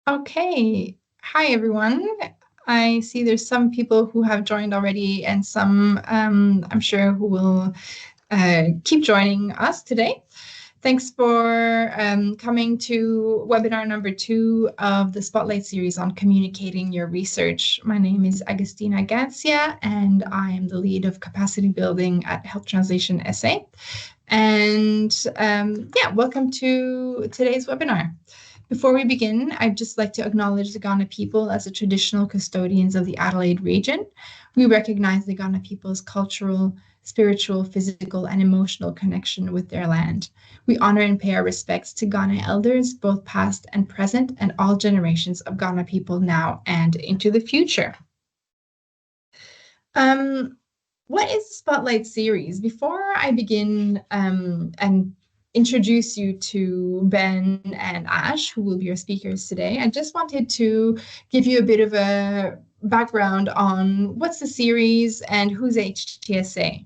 Okay. Hi, everyone. I see there's some people who have joined already and some, I'm sure, who will keep joining us today. Thanks for coming to webinar number 2 of the Spotlight series on communicating your research. My name is Agustina Gancia, and I am the lead of capacity building at Health Translation SA. And welcome to today's webinar. Before we begin, I'd just like to acknowledge the Kaurna people as the traditional custodians of the Adelaide region. We recognize the Kaurna people's cultural, spiritual, physical, and emotional connection with their land. We honor and pay our respects to Kaurna elders, both past and present, and all generations of Kaurna people now and into the future. What is the Spotlight series? Before I begin and introduce you to Ben and Ash, who will be your speakers today, I just wanted to give you a bit of a background on what's the series and who's HTSA.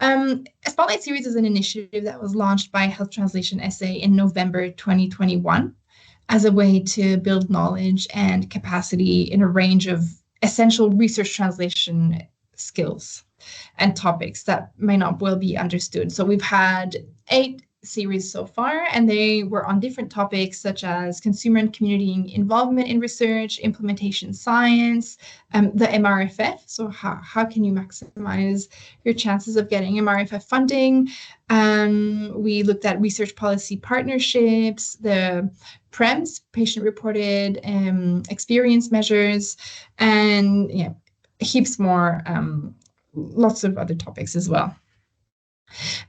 A Spotlight series is an initiative that was launched by Health Translation SA in November 2021 as a way to build knowledge and capacity in a range of essential research translation skills and topics that may not well be understood. So we've had 8 series so far, and they were on different topics such as consumer and community involvement in research, implementation science, the MRFF. So how can you maximize your chances of getting MRFF funding? We looked at research policy partnerships, the PREMS, patient-reported experience measures, and heaps more, lots of other topics as well.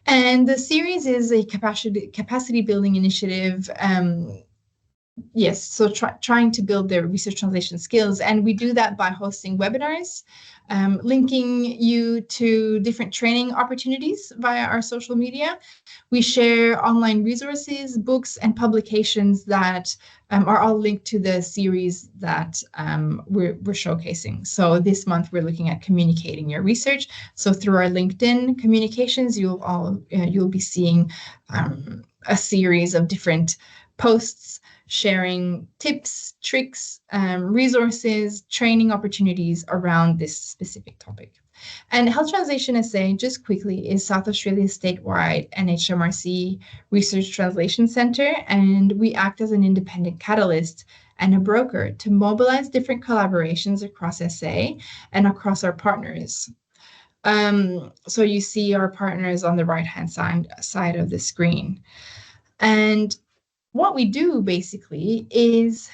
And the series is a capacity building initiative. Yes, so trying to build their research translation skills. And we do that by hosting webinars, linking you to different training opportunities via our social media. We share online resources, books, and publications that are all linked to the series that we're showcasing. So this month, we're looking at communicating your research. So through our LinkedIn communications, you'll be seeing a series of different posts sharing tips, tricks, resources, training opportunities around this specific topic. And Health Translation SA, just quickly, is South Australia's statewide NHMRC Research Translation Centre, and we act as an independent catalyst and a broker to mobilize different collaborations across SA and across our partners. So you see our partners on the right-hand side of the screen. And what we do basically is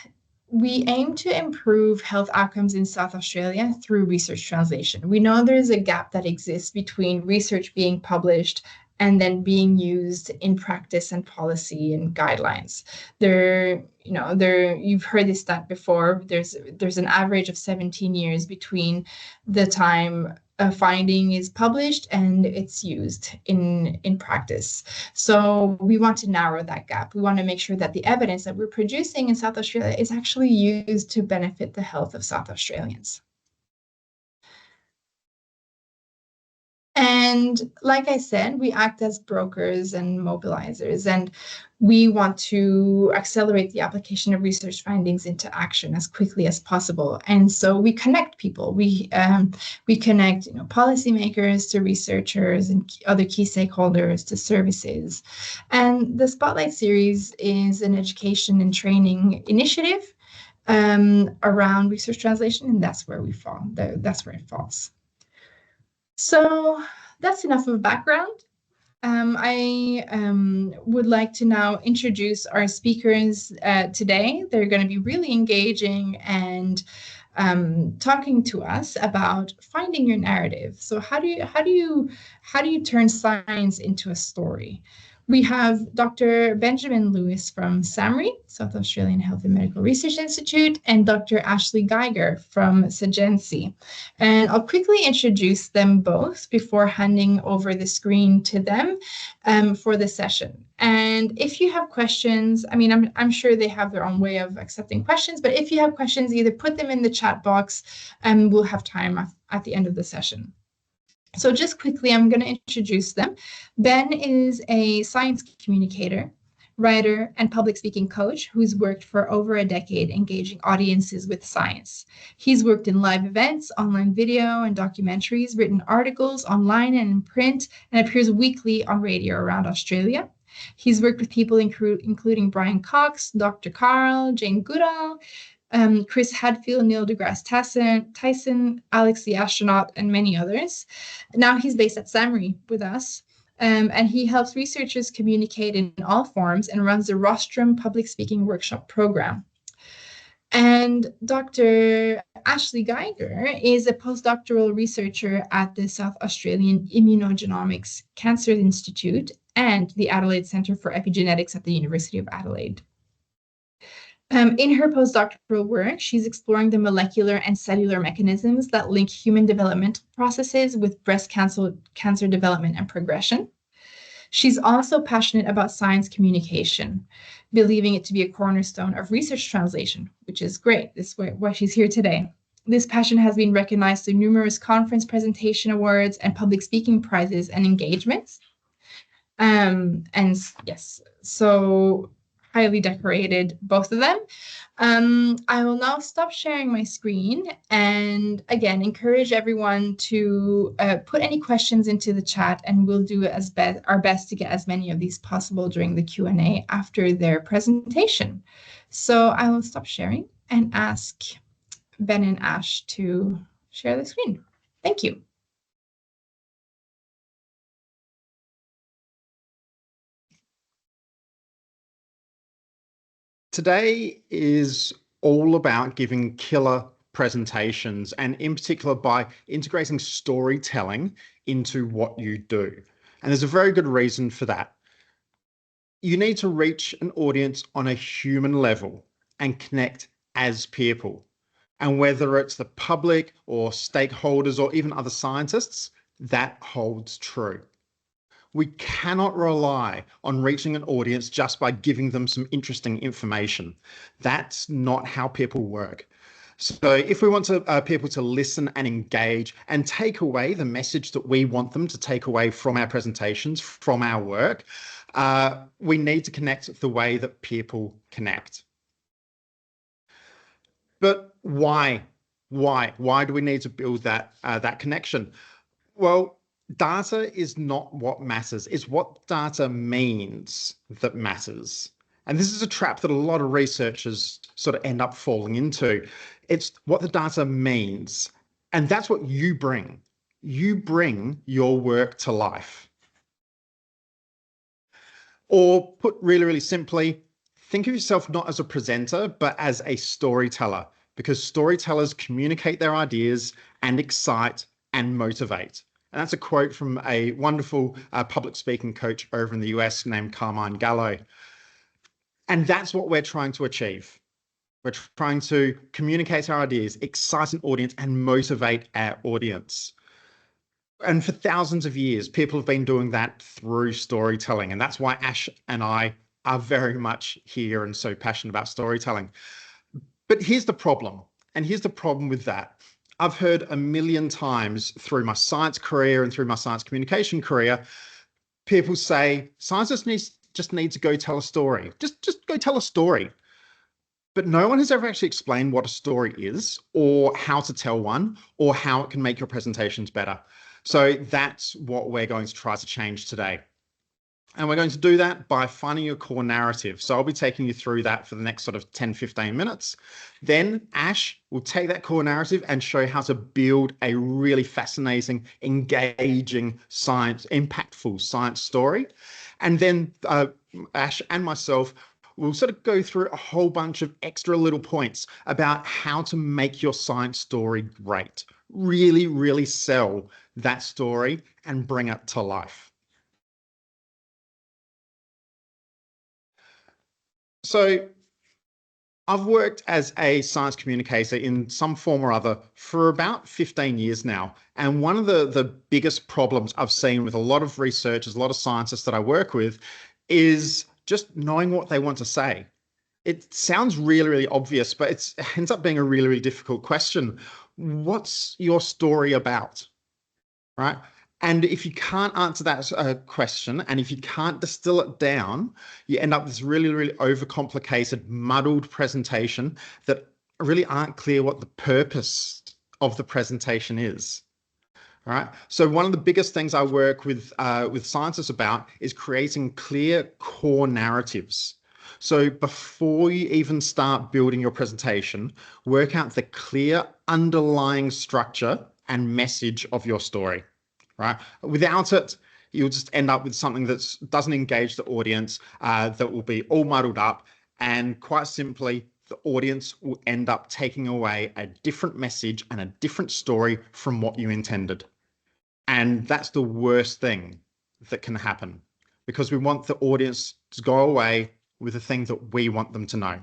we aim to improve health outcomes in South Australia through research translation. We know there's a gap that exists between research being published and then being used in practice and policy and guidelines. You've heard this stat before. There's an average of 17 years between the time a finding is published and it's used in practice. So we want to narrow that gap. We want to make sure that the evidence that we're producing in South Australia is actually used to benefit the health of South Australians. And like I said, we act as brokers and mobilizers, and we want to accelerate the application of research findings into action as quickly as possible. And so we connect people. We connect policymakers to researchers and other key stakeholders to services. And the Spotlight series is an education and training initiative around research translation, and that's where we fall. That's where it falls. So that's enough of background. I would like to now introduce our speakers today. They're going to be really engaging and talking to us about finding your narrative. So how do you turn science into a story? We have Dr. Benjamin Lewis from SAHMRI, South Australian Health and Medical Research Institute, and Dr. Ashleigh Geiger from SAiGENCI. And I'll quickly introduce them both before handing over the screen to them for the session. And if you have questions, I'm sure they have their own way of accepting questions, but if you have questions, either put them in the chat box and we'll have time at the end of the session. So just quickly, I'm going to introduce them. Ben is a science communicator writer, and public speaking coach who's worked for over a decade engaging audiences with science. He's worked in live events, online video and documentaries, written articles online and in print, and appears weekly on radio around Australia. He's worked with people including Brian Cox, Dr. Carl, Jane Goodall, Chris Hadfield, Neil deGrasse Tyson, Alex the astronaut, and many others. Now he's based at SAHMRI with us, and he helps researchers communicate in all forms and runs the Rostrum Public Speaking Workshop program. And Dr. Ashleigh Geiger is a postdoctoral researcher at the South Australian Immunogenomics Cancer Institute and the Adelaide Centre for Epigenetics at the University of Adelaide. In her postdoctoral work, she's exploring the molecular and cellular mechanisms that link human developmental processes with breast cancer development and progression. She's also passionate about science communication, believing it to be a cornerstone of research translation, which is great. This is why she's here today. This passion has been recognized through numerous conference presentation awards and public speaking prizes and engagements. And yes, so highly decorated, both of them. I will now stop sharing my screen and again, encourage everyone to put any questions into the chat, and we'll do our best to get as many of these possible during the Q&A after their presentation. So I will stop sharing and ask Ben and Ash to share the screen. Thank you. Today is all about giving killer presentations, and in particular by integrating storytelling into what you do. And there's a very good reason for that. You need to reach an audience on a human level and connect as people. And whether it's the public or stakeholders or even other scientists, that holds true. We cannot rely on reaching an audience just by giving them some interesting information. That's not how people work. So if we want people to listen and engage and take away the message that we want them to take away from our presentations, from our work, we need to connect the way that people connect. But why? Why do we need to build that connection? Well, data is not what matters. It's what data means that matters. And this is a trap that a lot of researchers sort of end up falling into. It's what the data means. And that's what you bring. You bring your work to life. Or put really, really simply, think of yourself not as a presenter, but as a storyteller, because storytellers communicate their ideas and excite and motivate. And that's a quote from a wonderful public speaking coach over in the US named Carmine Gallo. And that's what we're trying to achieve. We're trying to communicate our ideas, excite an audience, and motivate our audience. And for thousands of years, people have been doing that through storytelling. And that's why Ash and I are very much here and so passionate about storytelling. But here's the problem. And here's the problem with that. I've heard a million times through my science career and through my science communication career, people say, scientists just need to go tell a story. Just go tell a story. But no one has ever actually explained what a story is, or how to tell one, or how it can make your presentations better. So that's what we're going to try to change today. And we're going to do that by finding your core narrative. So I'll be taking you through that for the next sort of 10, 15 minutes. Then Ash will take that core narrative and show you how to build a really fascinating, engaging science, impactful science story. And then Ash and myself will sort of go through a whole bunch of extra little points about how to make your science story great. Really, really sell that story and bring it to life. So I've worked as a science communicator in some form or other for about 15 years now. And one of the biggest problems I've seen with a lot of researchers, a lot of scientists that I work with, is just knowing what they want to say. It sounds really, really obvious, but it ends up being a really, really difficult question. What's your story about? Right? And if you can't answer that question, and if you can't distill it down, you end up with this really, really overcomplicated, muddled presentation that really aren't clear what the purpose of the presentation is. All right. So one of the biggest things I work with scientists about is creating clear core narratives. So before you even start building your presentation, work out the clear underlying structure and message of your story. Right. Without it, you'll just end up with something that doesn't engage the audience, that will be all muddled up, and quite simply, the audience will end up taking away a different message and a different story from what you intended. And that's the worst thing that can happen, because we want the audience to go away with the thing that we want them to know.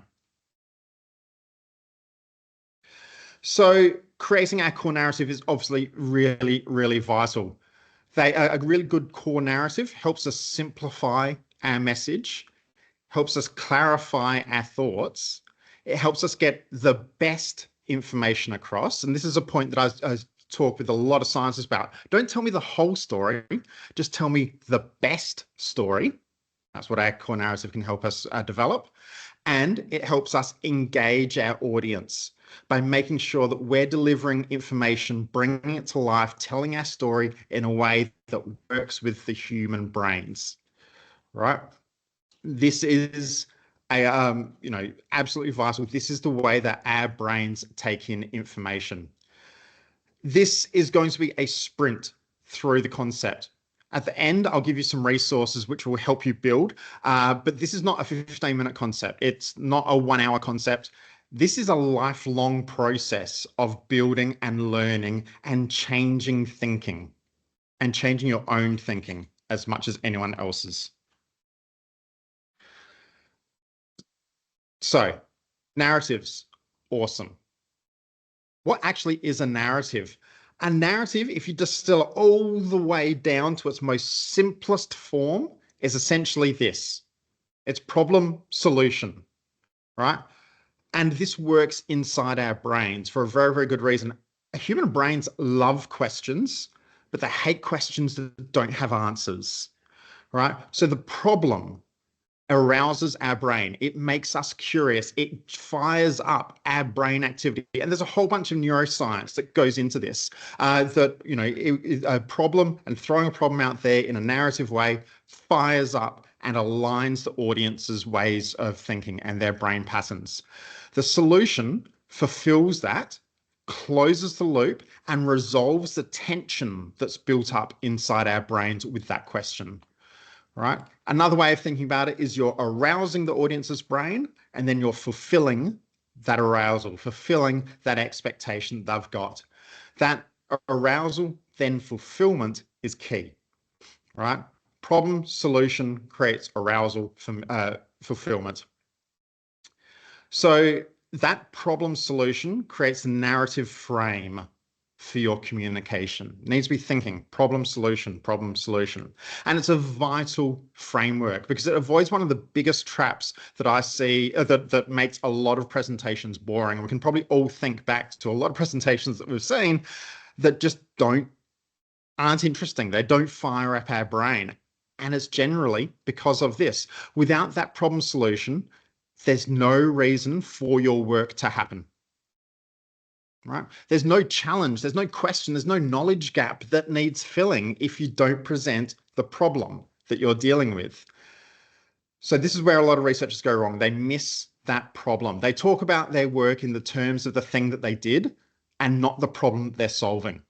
So creating our core narrative is obviously really, really vital. A really good core narrative helps us simplify our message, helps us clarify our thoughts. It helps us get the best information across. And this is a point that I talk with a lot of scientists about. Don't tell me the whole story, just tell me the best story. That's what our core narrative can help us develop. And it helps us engage our audience by making sure that we're delivering information, bringing it to life, telling our story in a way that works with the human brains, right? This is absolutely vital. This is the way that our brains take in information. This is going to be a sprint through the concept. At the end, I'll give you some resources which will help you build, but this is not a 15-minute concept. It's not a 1-hour concept. This is a lifelong process of building and learning and changing thinking, and changing your own thinking as much as anyone else's. So, narratives, awesome. What actually is a narrative? A narrative, if you distill it all the way down to its most simplest form, is essentially this. It's problem solution, right? And this works inside our brains for a very, very good reason. Human brains love questions, but they hate questions that don't have answers, right? So the problem arouses our brain. It makes us curious. It fires up our brain activity. And there's a whole bunch of neuroscience that goes into this, a problem and throwing a problem out there in a narrative way fires up and aligns the audience's ways of thinking and their brain patterns. The solution fulfills that, closes the loop, and resolves the tension that's built up inside our brains with that question. Right. Another way of thinking about it is you're arousing the audience's brain, and then you're fulfilling that arousal, fulfilling that expectation they've got. That arousal, then fulfillment is key, right? Problem solution creates arousal from fulfillment. So that problem solution creates a narrative frame for your communication. It needs to be thinking problem solution, problem solution. And it's a vital framework because it avoids one of the biggest traps that I see that makes a lot of presentations boring. We can probably all think back to a lot of presentations that we've seen that just aren't interesting. They don't fire up our brain. And it's generally because of this. Without that problem solution, there's no reason for your work to happen. Right? There's no challenge, there's no question, there's no knowledge gap that needs filling if you don't present the problem that you're dealing with. So this is where a lot of researchers go wrong. They miss that problem. They talk about their work in the terms of the thing that they did and not the problem they're solving.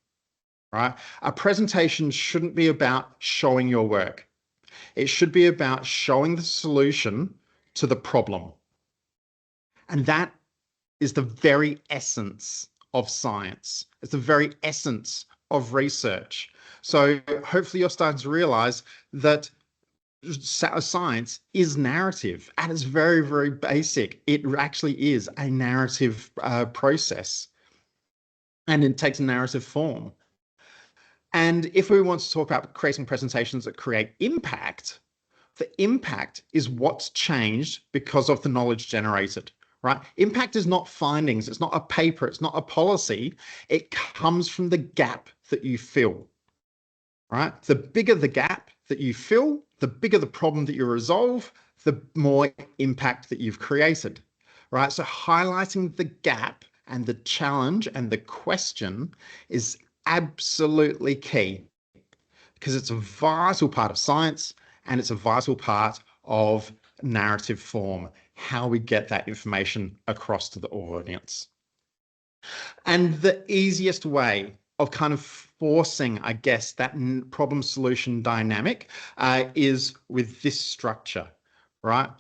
Right? A presentation shouldn't be about showing your work. It should be about showing the solution to the problem. And that is the very essence of science. It's the very essence of research. So hopefully you're starting to realize that science is narrative and it's very, very basic. It actually is a narrative process, and it takes a narrative form. And if we want to talk about creating presentations that create impact, the impact is what's changed because of the knowledge generated. Right? Impact is not findings. It's not a paper. It's not a policy. It comes from the gap that you fill. right? The bigger the gap that you fill, the bigger the problem that you resolve, the more impact that you've created, right? So highlighting the gap and the challenge and the question is absolutely key because it's a vital part of science and it's a vital part of narrative form, how we get that information across to the audience. And the easiest way of kind of forcing, I guess, that problem solution dynamic is with this structure, right?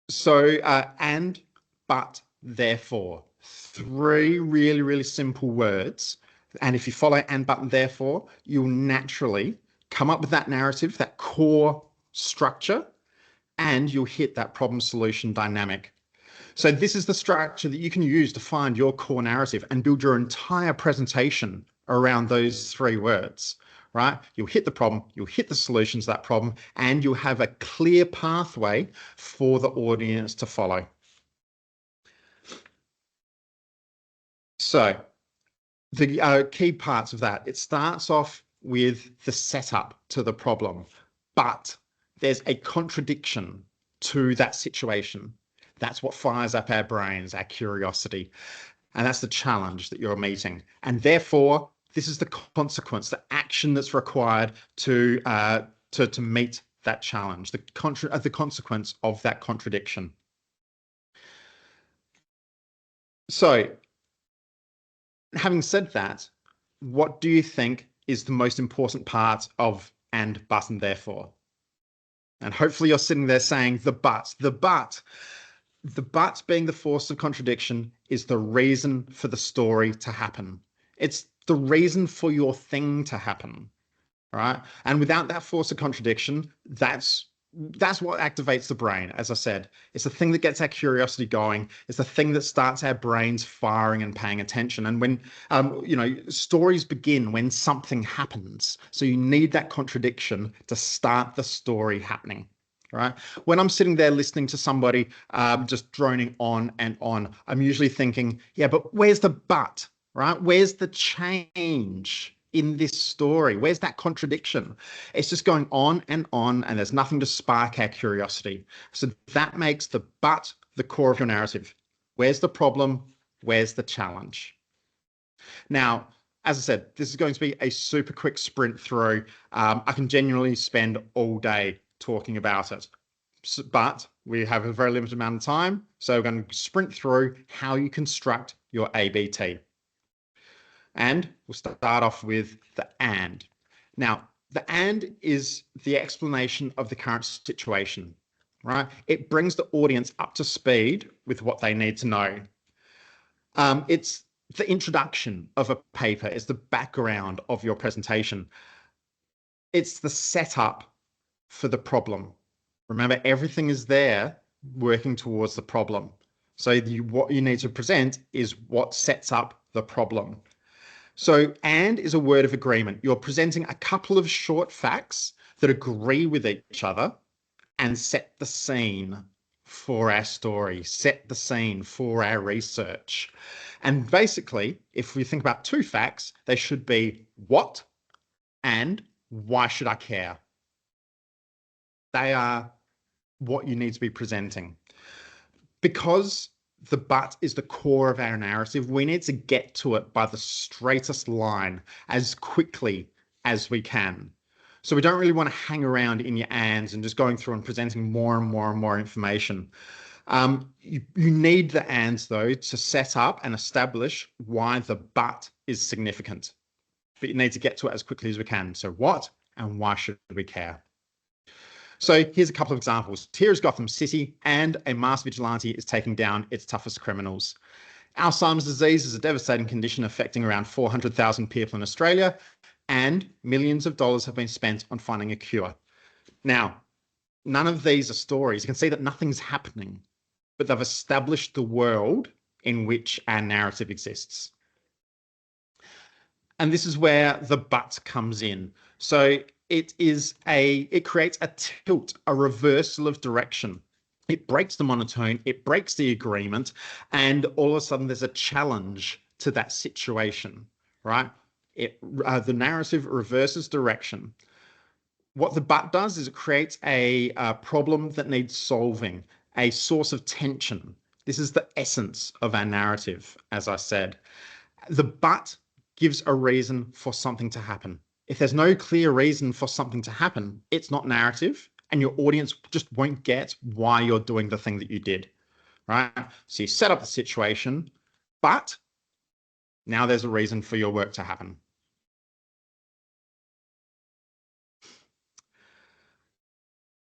So, and, but, therefore, three really, really simple words. And if you follow and, but, and therefore, you'll naturally come up with that narrative, that core structure, and you'll hit that problem solution dynamic. So this is the structure that you can use to find your core narrative and build your entire presentation around those three words, right? You'll hit the problem, you'll hit the solutions to that problem, and you'll have a clear pathway for the audience to follow. So the key parts of that, it starts off with the setup to the problem, but there's a contradiction to that situation. That's what fires up our brains, our curiosity. And that's the challenge that you're meeting. And therefore, this is the consequence, the action that's required to meet that challenge, the consequence of that contradiction. So, having said that, what do you think is the most important part of and, but, and therefore? And hopefully you're sitting there saying the but. The but being the force of contradiction is the reason for the story to happen. It's the reason for your thing to happen, right? And without that force of contradiction, that's what activates the brain. As I said, it's the thing that gets our curiosity going. It's the thing that starts our brains firing and paying attention. And when, stories begin when something happens. So you need that contradiction to start the story happening. Right. When I'm sitting there listening to somebody just droning on and on, I'm usually thinking, yeah, but where's the but, right? Where's the change in this story? Where's that contradiction? It's just going on, and there's nothing to spark our curiosity. So that makes the but the core of your narrative. Where's the problem? Where's the challenge? Now, as I said, this is going to be a super quick sprint through. I can genuinely spend all day talking about it, but we have a very limited amount of time. So we're going to sprint through how you construct your ABT. And we'll start off with the and. Now, the and is the explanation of the current situation, right? It brings the audience up to speed with what they need to know. It's the introduction of a paper. It's the background of your presentation. It's the setup for the problem. Remember, everything is there working towards the problem. So what you need to present is what sets up the problem. So, and is a word of agreement. You're presenting a couple of short facts that agree with each other and set the scene for our story, set the scene for our research. And basically, if we think about two facts, they should be what and why should I care? They are what you need to be presenting. Because the but is the core of our narrative, we need to get to it by the straightest line as quickly as we can. So we don't really want to hang around in your ands and just going through and presenting more and more and more information. You need the ands, though, to set up and establish why the but is significant. But you need to get to it as quickly as we can. So what and why should we care? So here's a couple of examples. Here is Gotham City, and a masked vigilante is taking down its toughest criminals. Alzheimer's disease is a devastating condition affecting around 400,000 people in Australia, and millions of dollars have been spent on finding a cure. Now, none of these are stories. You can see that nothing's happening, but they've established the world in which our narrative exists. And this is where the but comes in. So it creates a tilt, a reversal of direction. It breaks the monotone, it breaks the agreement, and all of a sudden there's a challenge to that situation, right? The narrative reverses direction. What the but does is it creates a problem that needs solving, a source of tension. This is the essence of our narrative, as I said. The but gives a reason for something to happen. If there's no clear reason for something to happen, it's not narrative, and your audience just won't get why you're doing the thing that you did, right? So you set up the situation, but now there's a reason for your work to happen.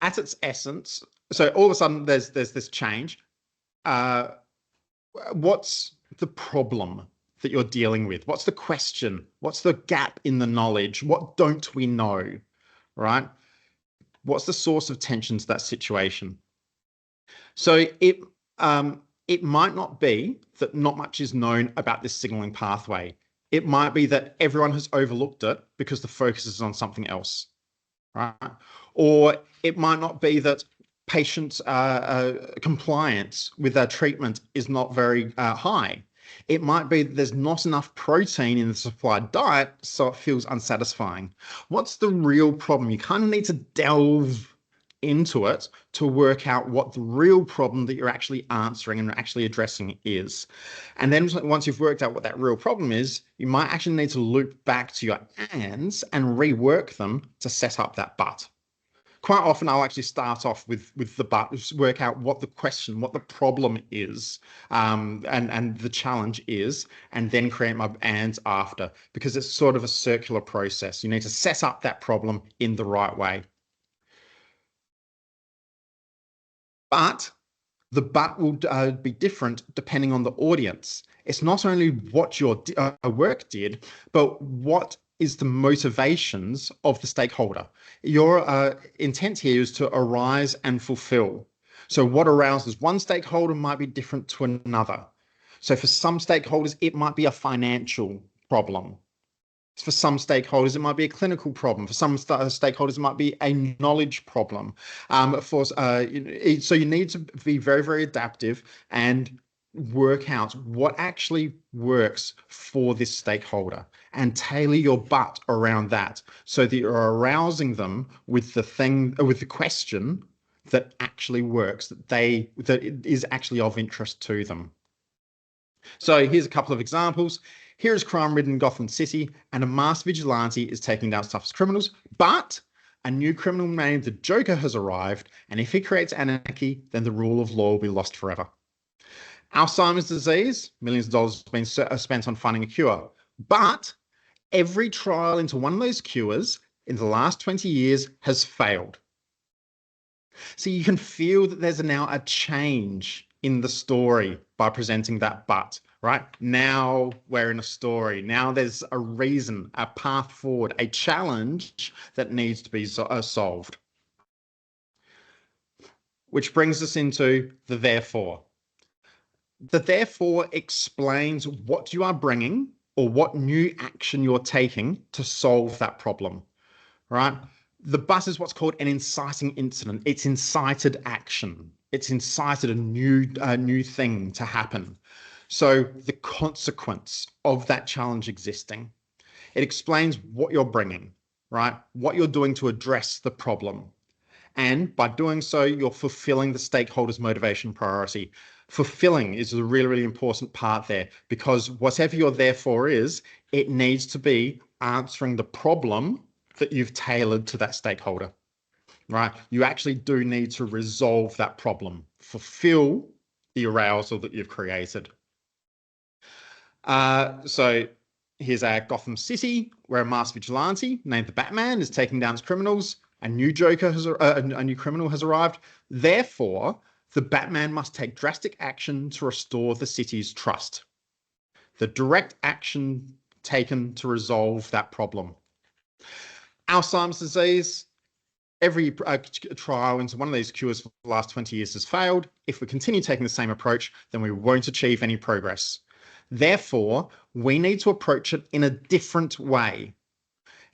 At its essence, so all of a sudden there's this change. What's the problem that you're dealing with? What's the question? What's the gap in the knowledge? What don't we know, right? What's the source of tension to that situation? So it might not be that not much is known about this signaling pathway. It might be that everyone has overlooked it because the focus is on something else, right? Or it might not be that patient compliance with their treatment is not very high. It might be that there's not enough protein in the supplied diet, so it feels unsatisfying. What's the real problem? You kind of need to delve into it to work out what the real problem that you're actually answering and actually addressing is. And then once you've worked out what that real problem is, you might actually need to loop back to your ands and rework them to set up that but. Quite often I'll actually start off with the but, just work out what the question, what the problem is, and the challenge is, and then create my ands after, because it's sort of a circular process. You need to set up that problem in the right way. But the but will be different depending on the audience. It's not only what your work did, but what is the motivations of the stakeholder. Your intent here is to arise and fulfill. So what arouses one stakeholder might be different to another. So for some stakeholders, it might be a financial problem. For some stakeholders, it might be a clinical problem. For some stakeholders, it might be a knowledge problem. So you need to be very, very adaptive and work out what actually works for this stakeholder and tailor your but around that so that you're arousing them with the question that actually works, that is actually of interest to them. So here's a couple of examples. Here is crime-ridden Gotham City, and a masked vigilante is taking down toughest criminals, but a new criminal named the Joker has arrived, and if he creates anarchy, then the rule of law will be lost forever. Alzheimer's disease, millions of dollars have been spent on finding a cure, but every trial into one of those cures in the last 20 years has failed. So you can feel that there's now a change in the story by presenting that but, right? Now we're in a story. Now there's a reason, a path forward, a challenge that needs to be solved. Which brings us into the therefore. The therefore explains what you are bringing or what new action you're taking to solve that problem, right? The but is what's called an inciting incident. It's incited action. It's incited a new thing to happen. So the consequence of that challenge existing. It explains what you're bringing, right? What you're doing to address the problem. And by doing so, you're fulfilling the stakeholders' motivation priority. Fulfilling is a really, really important part there, because whatever your therefore is, it needs to be answering the problem that you've tailored to that stakeholder, right? You actually do need to resolve that problem, fulfill the arousal that you've created. So here's our Gotham City, where a masked vigilante named the Batman is taking down its criminals. A new new criminal has arrived. Therefore, the Batman must take drastic action to restore the city's trust. The direct action taken to resolve that problem. Alzheimer's disease. Every trial into one of these cures for the last 20 years has failed. If we continue taking the same approach, then we won't achieve any progress. Therefore, we need to approach it in a different way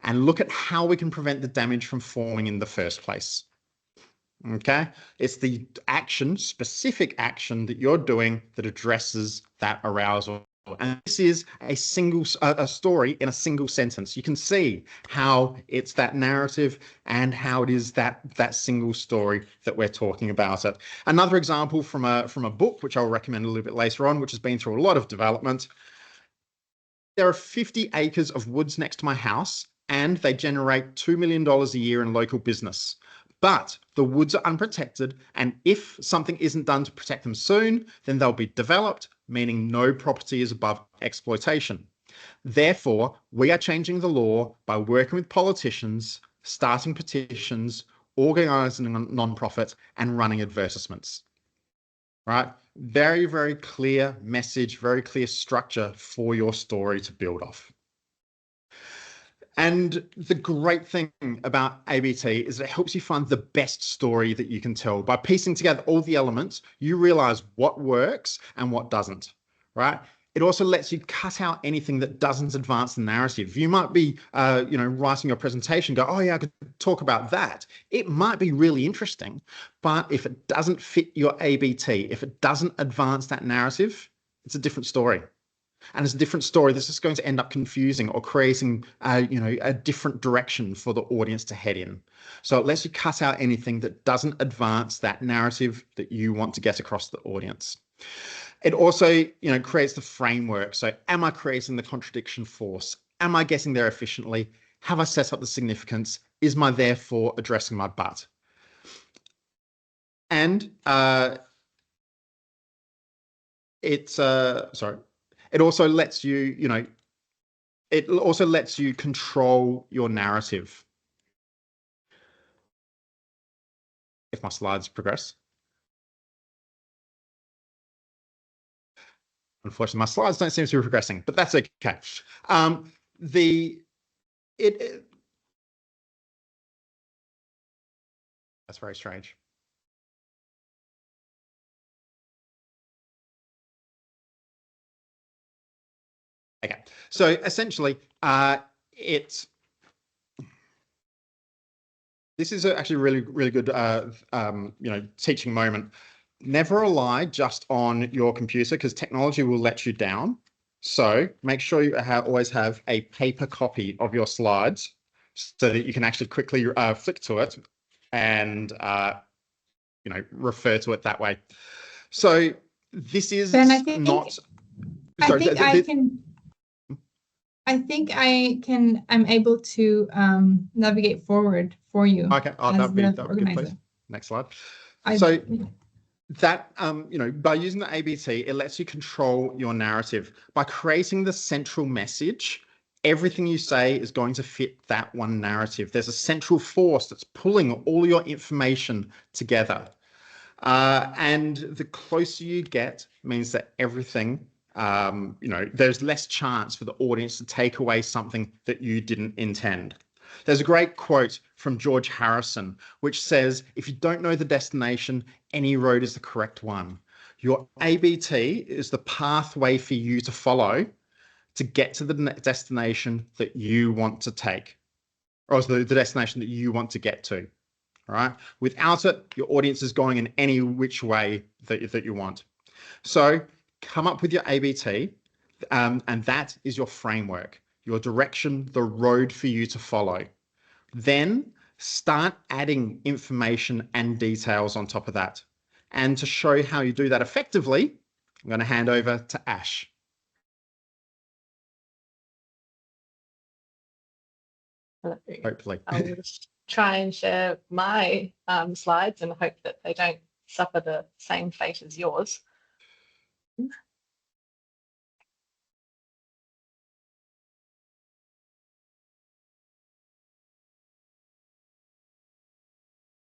and look at how we can prevent the damage from forming in the first place. Okay? It's the action, specific action that you're doing that addresses that arousal And this is a story in a single sentence. You can see how it's that narrative and how it is that single story that we're talking about it. Another example from a book, which I'll recommend a little bit later on, which has been through a lot of development. There are 50 acres of woods next to my house, and they generate $2 million a year in local business. But the woods are unprotected, and if something isn't done to protect them soon, then they'll be developed, meaning no property is above exploitation. Therefore, we are changing the law by working with politicians, starting petitions, organizing a non-profit, and running advertisements. Right? Very, very clear message, very clear structure for your story to build off. And the great thing about ABT is it helps you find the best story that you can tell. By piecing together all the elements, you realize what works and what doesn't, right? It also lets you cut out anything that doesn't advance the narrative. You might be, writing your presentation, go, oh yeah, I could talk about that. It might be really interesting, but if it doesn't fit your ABT, if it doesn't advance that narrative, it's a different story. And it's a different story that's just going to end up confusing or creating, a different direction for the audience to head in. So it lets you cut out anything that doesn't advance that narrative that you want to get across the audience. It also, creates the framework. So am I creating the contradiction force? Am I getting there efficiently? Have I set up the significance? Is my therefore addressing my but? And it also lets you, it also lets you control your narrative. If my slides progress. Unfortunately, my slides don't seem to be progressing, but that's okay. That's very strange. Okay, so essentially, this is actually a really, really good, teaching moment. Never rely just on your computer because technology will let you down. So make sure you always have a paper copy of your slides so that you can actually quickly flick to it and, refer to it that way. So this is Ben, I'm able to navigate forward for you. Okay, that'd be good, please. Next slide. That, by using the ABT, it lets you control your narrative. By creating the central message, everything you say is going to fit that one narrative. There's a central force that's pulling all your information together. And the closer you get means that everything, there's less chance for the audience to take away something that you didn't intend. There's a great quote from George Harrison, which says, if you don't know the destination, any road is the correct one. Your ABT is the pathway for you to follow to get to the destination that you want to take, or the destination that you want to get to. All right. Without it, your audience is going in any which way that you want. So come up with your ABT, and that is your framework, your direction, the road for you to follow. Then start adding information and details on top of that. And to show how you do that effectively, I'm going to hand over to Ash. Hello. Hopefully. I'll just try and share my slides and hope that they don't suffer the same fate as yours.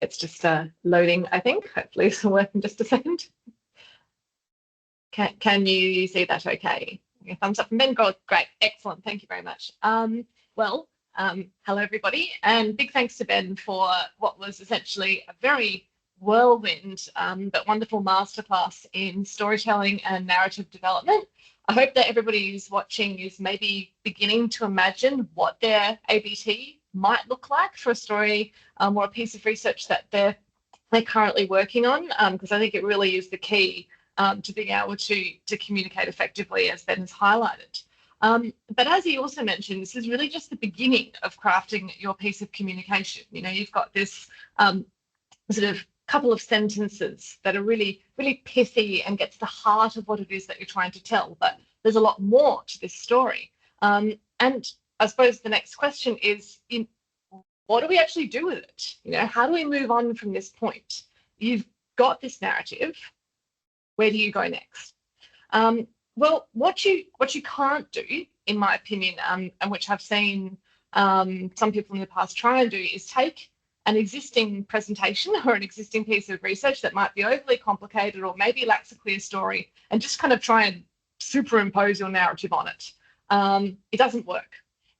It's just loading, I think. Hopefully this will work in just a second. Can you see that okay? Thumbs up from Ben. Great, excellent. Thank you very much. Hello everybody, and big thanks to Ben for what was essentially a very whirlwind but wonderful masterclass in storytelling and narrative development. I hope that everybody who's watching is maybe beginning to imagine what their ABT might look like for a story or a piece of research that they're currently working on, because I think it really is the key to being able to communicate effectively, as Ben has highlighted. But as he also mentioned, this is really just the beginning of crafting your piece of communication. You know, you've got this sort of couple of sentences that are really, really pithy and get to the heart of what it is that you're trying to tell. But there's a lot more to this story. And I suppose the next question is, what do we actually do with it? You know, how do we move on from this point? You've got this narrative. Where do you go next? Well, what you can't do, in my opinion, and which I've seen some people in the past try and do, is take an existing presentation or an existing piece of research that might be overly complicated or maybe lacks a clear story and just kind of try and superimpose your narrative on it. It doesn't work.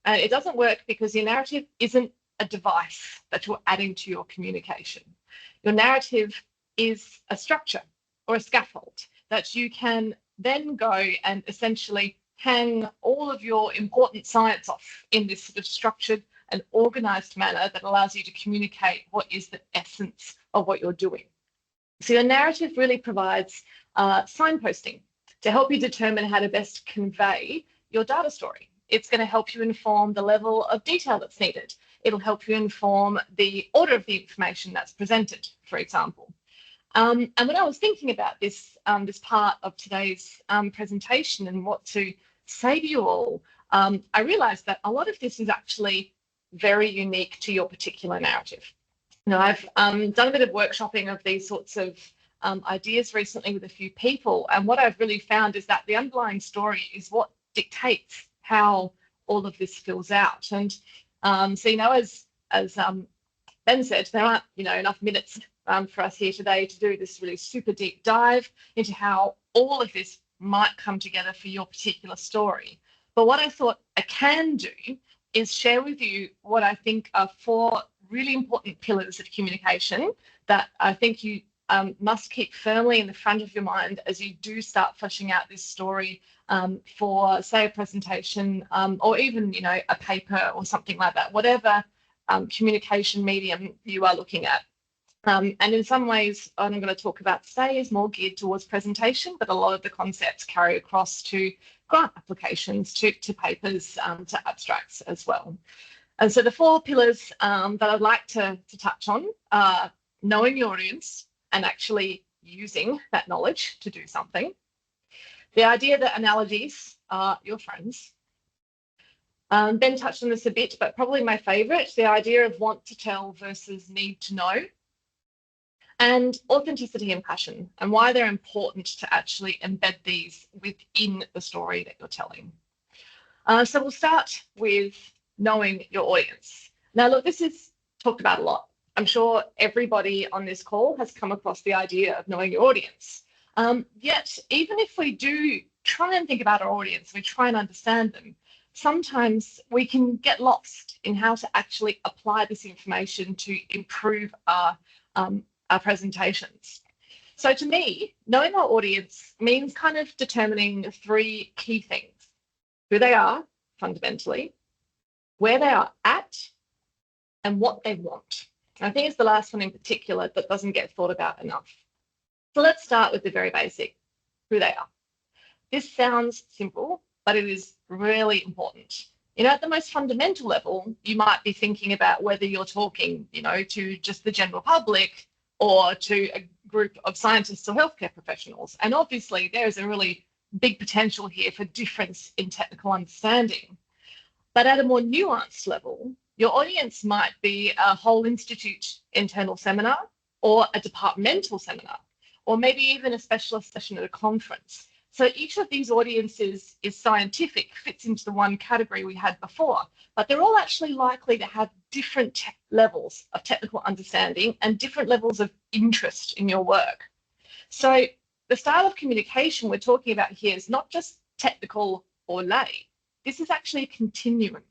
It doesn't work because your narrative isn't a device that you're adding to your communication. Your narrative is a structure or a scaffold that you can then go and essentially hang all of your important science off in this sort of structured and organized manner that allows you to communicate what is the essence of what you're doing. So your narrative really provides signposting to help you determine how to best convey your data story. It's going to help you inform the level of detail that's needed. It'll help you inform the order of the information that's presented, for example. And when I was thinking about this, this part of today's presentation and what to say to you all, I realized that a lot of this is actually very unique to your particular narrative. You know, I've done a bit of workshopping of these sorts of ideas recently with a few people, and what I've really found is that the underlying story is what dictates how all of this fills out. And so, you know, as Ben said, there aren't, you know, enough minutes for us here today to do this really super deep dive into how all of this might come together for your particular story. But what I thought I can do is share with you what I think are 4 really important pillars of communication that I think you must keep firmly in the front of your mind as you do start fleshing out this story for, say, a presentation or even, you know, a paper or something like that, whatever communication medium you are looking at. And in some ways, what I'm going to talk about today is more geared towards presentation, but a lot of the concepts carry across to grant applications, to papers, to abstracts as well. And so the 4 pillars that I'd like to touch on are knowing your audience and actually using that knowledge to do something. The idea that analogies are your friends. Ben touched on this a bit, but probably my favourite, the idea of want to tell versus need to know. And authenticity and passion, and why they're important to actually embed these within the story that you're telling. So we'll start with knowing your audience. Now, look, this is talked about a lot. I'm sure everybody on this call has come across the idea of knowing your audience. Yet, even if we do try and think about our audience, we try and understand them, sometimes we can get lost in how to actually apply this information to improve our presentations. So to me, knowing our audience means kind of determining 3 key things: who they are, fundamentally, where they are at, and what they want. And I think it's the last one in particular that doesn't get thought about enough. So let's start with the very basic, who they are. This sounds simple, but it is really important. You know, at the most fundamental level, you might be thinking about whether you're talking, you know, to just the general public or to a group of scientists or healthcare professionals. And obviously, there is a really big potential here for difference in technical understanding. But at a more nuanced level, your audience might be a whole institute internal seminar or a departmental seminar, or maybe even a specialist session at a conference. So each of these audiences is scientific, fits into the one category we had before, but they're all actually likely to have different levels of technical understanding and different levels of interest in your work. So the style of communication we're talking about here is not just technical or lay. This is actually a continuum.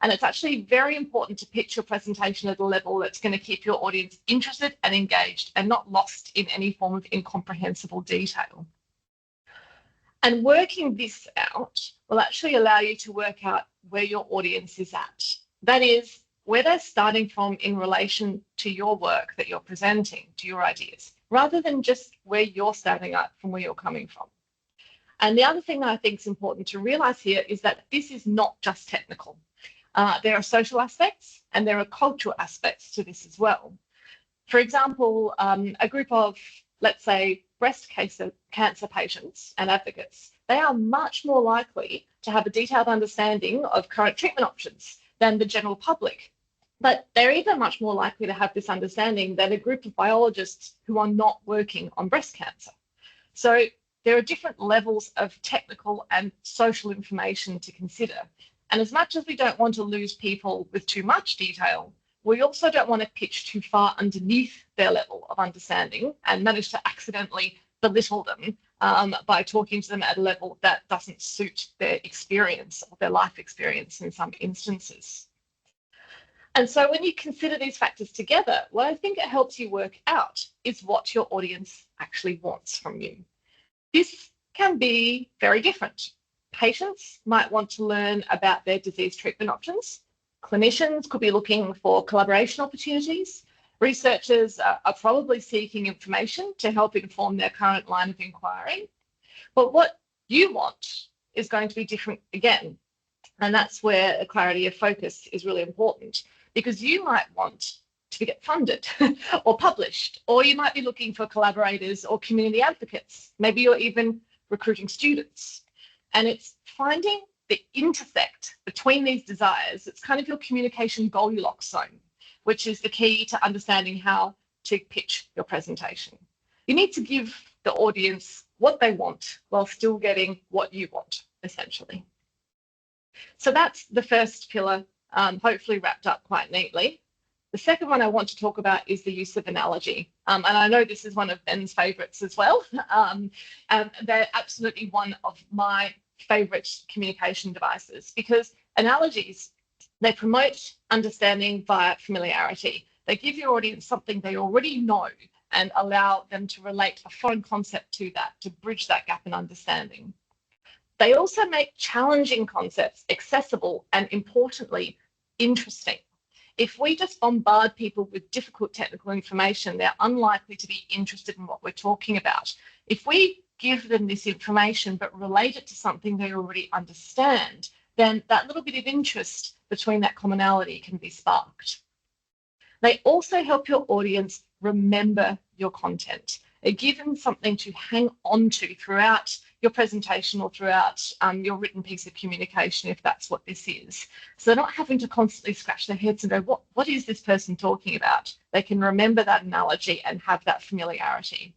And it's actually very important to pitch your presentation at a level that's going to keep your audience interested and engaged and not lost in any form of incomprehensible detail. And working this out will actually allow you to work out where your audience is at. That is, where they're starting from in relation to your work that you're presenting, to your ideas, rather than just where you're starting out from where you're coming from. And the other thing that I think is important to realize here is that this is not just technical. There are social aspects and there are cultural aspects to this as well. For example, a group of, let's say, breast cancer patients and advocates, they are much more likely to have a detailed understanding of current treatment options than the general public. But they're even much more likely to have this understanding than a group of biologists who are not working on breast cancer. So there are different levels of technical and social information to consider. And as much as we don't want to lose people with too much detail, we also don't want to pitch too far underneath their level of understanding and manage to accidentally belittle them by talking to them at a level that doesn't suit their experience or their life experience in some instances. And so when you consider these factors together, what I think it helps you work out is what your audience actually wants from you. This can be very different. Patients might want to learn about their disease treatment options. Clinicians could be looking for collaboration opportunities. Researchers are probably seeking information to help inform their current line of inquiry. But what you want is going to be different again. And that's where a clarity of focus is really important, because you might want to get funded or published, or you might be looking for collaborators or community advocates. Maybe you're even recruiting students. And it's finding the intersect between these desires. It's kind of your communication Goldilocks zone, which is the key to understanding how to pitch your presentation. You need to give the audience what they want while still getting what you want, essentially. So that's the first pillar, hopefully wrapped up quite neatly. The second one I want to talk about is the use of analogy. And I know this is one of Ben's favourites as well. They're absolutely one of my favourite communication devices, because analogies, they promote understanding via familiarity. They give your audience something they already know and allow them to relate a foreign concept to that, to bridge that gap in understanding. They also make challenging concepts accessible and, importantly, interesting. If we just bombard people with difficult technical information, they're unlikely to be interested in what we're talking about. If we give them this information but relate it to something they already understand, then that little bit of interest between that commonality can be sparked. They also help your audience remember your content. They give them something to hang on to throughout your presentation or throughout your written piece of communication, if that's what this is. So they're not having to constantly scratch their heads and go, what is this person talking about? They can remember that analogy and have that familiarity.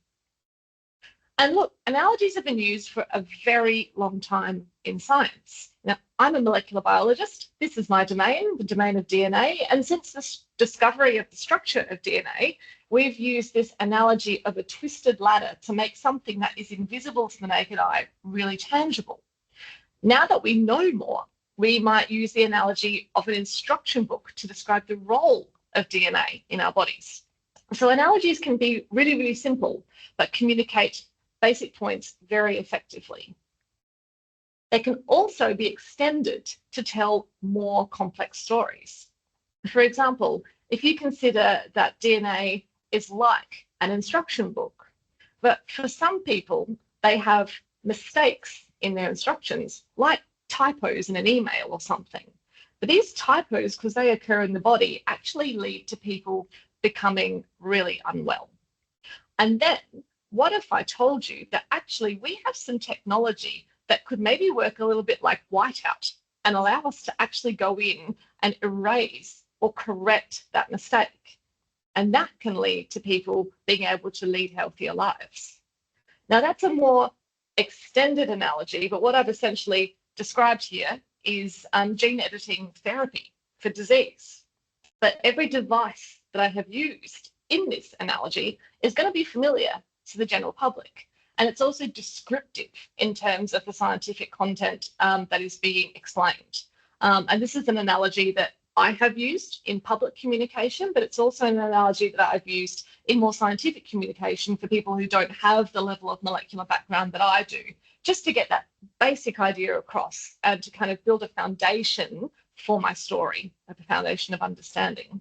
And look, analogies have been used for a very long time in science. Now, I'm a molecular biologist. This is my domain, the domain of DNA. And since the discovery of the structure of DNA, we've used this analogy of a twisted ladder to make something that is invisible to the naked eye really tangible. Now that we know more, we might use the analogy of an instruction book to describe the role of DNA in our bodies. So analogies can be really, really simple, but communicate basic points very effectively. They can also be extended to tell more complex stories. For example, if you consider that DNA is like an instruction book, but for some people, they have mistakes in their instructions, like typos in an email or something. But these typos, because they occur in the body, actually lead to people becoming really unwell. And then, what if I told you that actually we have some technology that could maybe work a little bit like whiteout and allow us to actually go in and erase or correct that mistake? And that can lead to people being able to lead healthier lives. Now, that's a more extended analogy, but what I've essentially described here is gene editing therapy for disease. But every device that I have used in this analogy is going to be familiar to the general public. And it's also descriptive in terms of the scientific content that is being explained. And this is an analogy that I have used in public communication, but it's also an analogy that I've used in more scientific communication for people who don't have the level of molecular background that I do, just to get that basic idea across and to kind of build a foundation for my story at the foundation of understanding.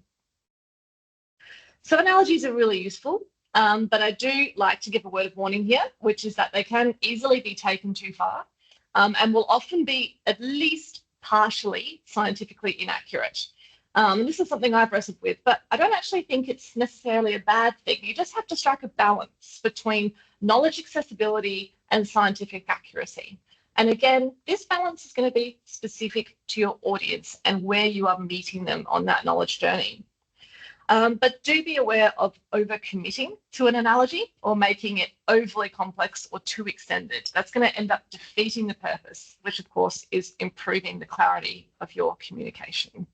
So analogies are really useful, but I do like to give a word of warning here, which is that they can easily be taken too far and will often be at least partially scientifically inaccurate. And this is something I've wrestled with, but I don't actually think it's necessarily a bad thing. You just have to strike a balance between knowledge accessibility and scientific accuracy. And again, this balance is going to be specific to your audience and where you are meeting them on that knowledge journey. But do be aware of overcommitting to an analogy or making it overly complex or too extended. That's going to end up defeating the purpose, which of course is improving the clarity of your communication.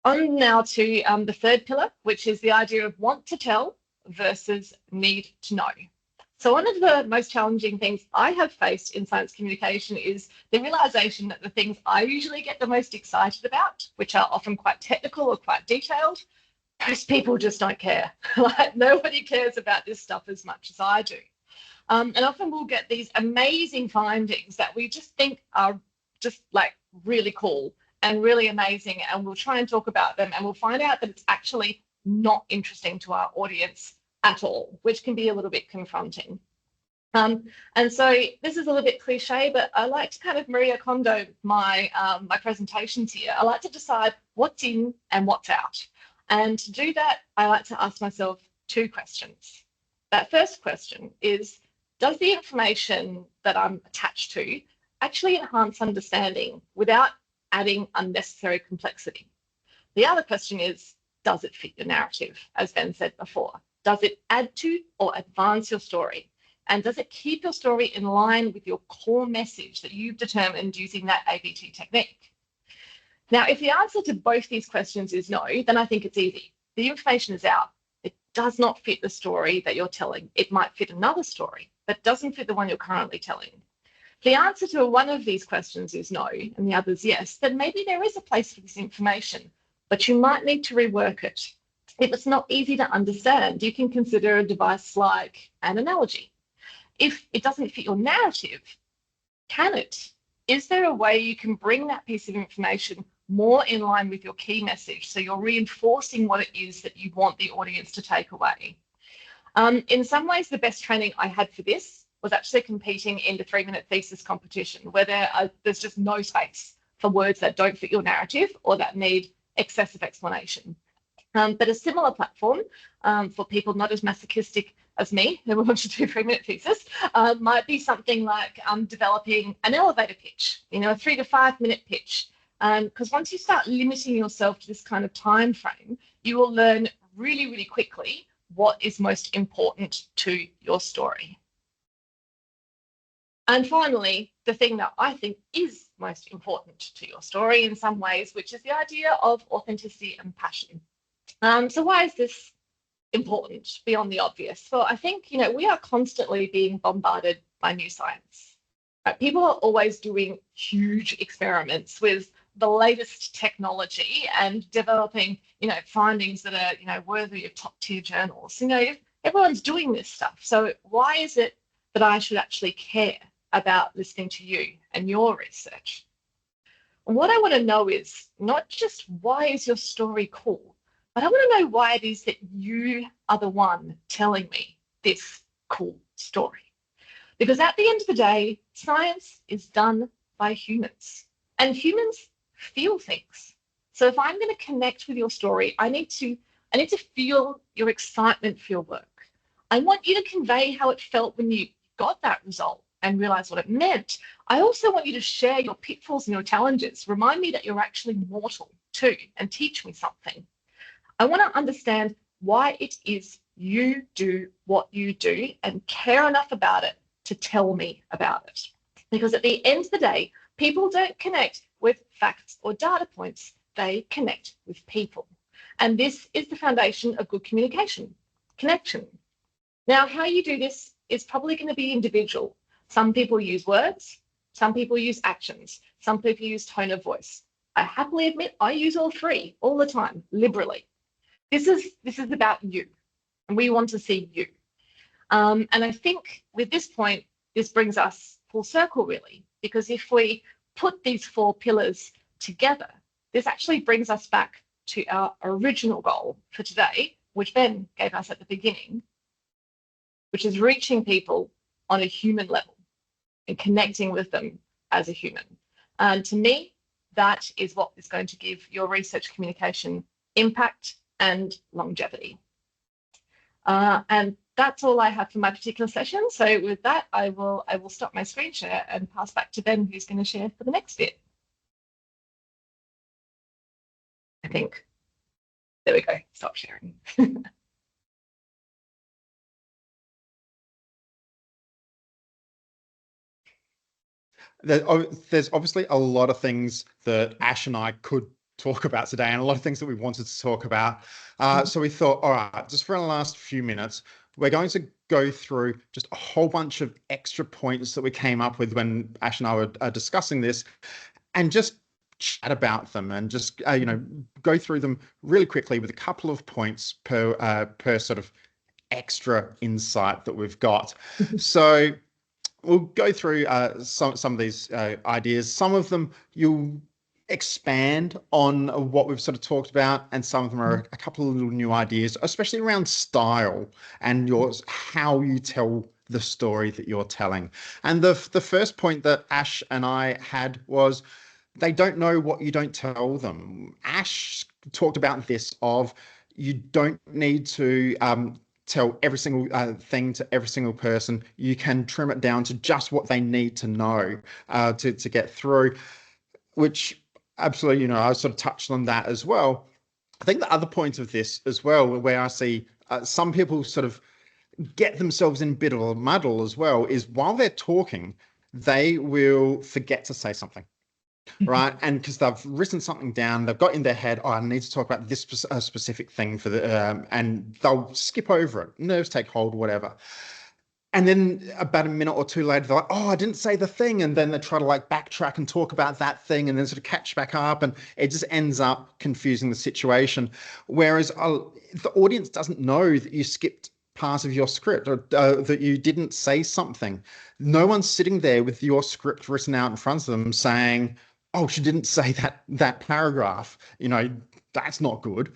On now to the third pillar, which is the idea of want to tell versus need to know. So one of the most challenging things I have faced in science communication is the realization that the things I usually get the most excited about, which are often quite technical or quite detailed, most people just don't care. Like nobody cares about this stuff as much as I do. And often we'll get these amazing findings that we just think are just like really cool and really amazing, and we'll try and talk about them and we'll find out that it's actually not interesting to our audience at all, which can be a little bit confronting. And so this is a little bit cliche, but I like to kind of Maria Kondo my presentations here. I like to decide what's in and what's out. And to do that, I like to ask myself two questions. That first question is, does the information that I'm attached to actually enhance understanding without adding unnecessary complexity? The other question is, does it fit your narrative, as Ben said before? Does it add to or advance your story? And does it keep your story in line with your core message that you've determined using that ABT technique? Now, if the answer to both these questions is no, then I think it's easy. The information is out. It does not fit the story that you're telling. It might fit another story, but doesn't fit the one you're currently telling. If the answer to one of these questions is no, and the other is yes, then maybe there is a place for this information, but you might need to rework it. If it's not easy to understand, you can consider a device like an analogy. If it doesn't fit your narrative, can it? Is there a way you can bring that piece of information more in line with your key message so you're reinforcing what it is that you want the audience to take away? In some ways, the best training I had for this was actually competing in the 3-minute thesis competition, where there's just no space for words that don't fit your narrative or that need excessive explanation. But a similar platform for people not as masochistic as me who want to do 3-minute thesis might be something like developing an elevator pitch, a 3 to 5 minute pitch. Because once you start limiting yourself to this kind of time frame, you will learn really, really quickly what is most important to your story. And finally, the thing that I think is most important to your story in some ways, which is the idea of authenticity and passion. So why is this important beyond the obvious? Well, I think, we are constantly being bombarded by new science. Right? People are always doing huge experiments with the latest technology and developing, findings that are, worthy of top-tier journals. Everyone's doing this stuff. So why is it that I should actually care about listening to you and your research? And what I want to know is not just why is your story cool, but I want to know why it is that you are the one telling me this cool story. Because at the end of the day, science is done by humans, and humans feel things. So if I'm going to connect with your story, I need to feel your excitement for your work. I want you to convey how it felt when you got that result and realize what it meant. I also want you to share your pitfalls and your challenges. Remind me that you're actually mortal too, and teach me something. I want to understand why it is you do what you do and care enough about it to tell me about it. Because at the end of the day, people don't connect with facts or data points. They connect with people. And this is the foundation of good communication, connection. Now, how you do this is probably going to be individual. Some people use words, some people use actions, some people use tone of voice. I happily admit I use all three all the time, liberally. This is about you, and we want to see you. And I think with this point, this brings us full circle, really, because if we put these 4 pillars together, this actually brings us back to our original goal for today, which Ben gave us at the beginning, which is reaching people on a human level and connecting with them as a human. And to me, that is what is going to give your research communication impact and longevity. And that's all I have for my particular session. So with that, I will stop my screen share and pass back to Ben, who's going to share for the next bit. I think. There we go. Stop sharing. There's obviously a lot of things that Ash and I could talk about today, and a lot of things that we wanted to talk about. So we thought, all right, just for the last few minutes, we're going to go through just a whole bunch of extra points that we came up with when Ash and I were discussing this, and just chat about them, and just go through them really quickly with a couple of points per sort of extra insight that we've got. So we'll go through some of these ideas. Some of them you'll expand on what we've sort of talked about, and some of them are a couple of little new ideas, especially around style and how you tell the story that you're telling. And the first point that Ash and I had was, they don't know what you don't tell them. Ash talked about this of, you don't need to tell every single thing to every single person. You can trim it down to just what they need to know to get through, which absolutely, I sort of touched on that as well. I think the other point of this as well, where I see some people sort of get themselves in a bit of a muddle as well, is while they're talking, they will forget to say something. Right, and because they've written something down, they've got in their head, oh, I need to talk about this specific thing for the, and they'll skip over it. Nerves take hold, whatever. And then about a minute or two later, they're like, oh, I didn't say the thing. And then they try to like backtrack and talk about that thing, and then sort of catch back up. And it just ends up confusing the situation. Whereas the audience doesn't know that you skipped part of your script, or that you didn't say something. No one's sitting there with your script written out in front of them saying, oh, she didn't say that paragraph. That's not good.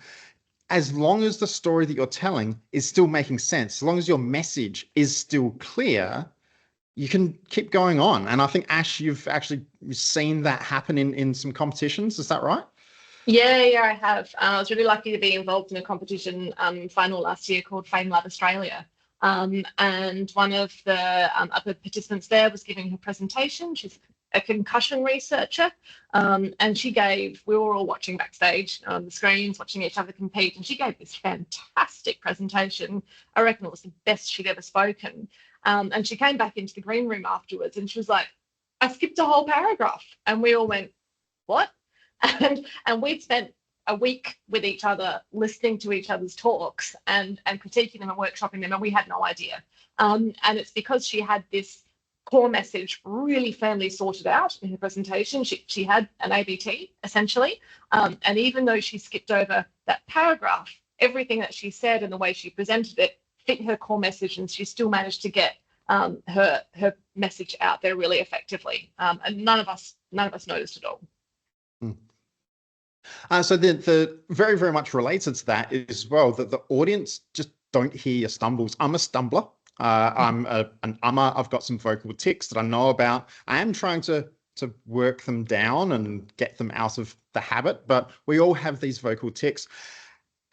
As long as the story that you're telling is still making sense, as long as your message is still clear, you can keep going on. And I think, Ash, you've actually seen that happen in some competitions. Is that right? Yeah, I have. I was really lucky to be involved in a competition final last year called FameLab Australia. And one of the other participants there was giving her presentation. She's a concussion researcher, and we were all watching backstage on the screens, watching each other compete, and she gave this fantastic presentation. I reckon it was the best she'd ever spoken. And she came back into the green room afterwards, and she was like, I skipped a whole paragraph. And we all went, what? And we'd spent a week with each other, listening to each other's talks and critiquing them and workshopping them, and we had no idea. And it's because she had this core message really firmly sorted out in her presentation. She had an ABT, essentially. And even though she skipped over that paragraph, everything that she said and the way she presented it fit her core message, and she still managed to get her message out there really effectively. And none of us noticed at all. So the very, very much related to that is, well, that the audience just don't hear your stumbles. I'm a stumbler. I'm an ummer. I've got some vocal tics that I know about. I am trying to work them down and get them out of the habit, but we all have these vocal tics,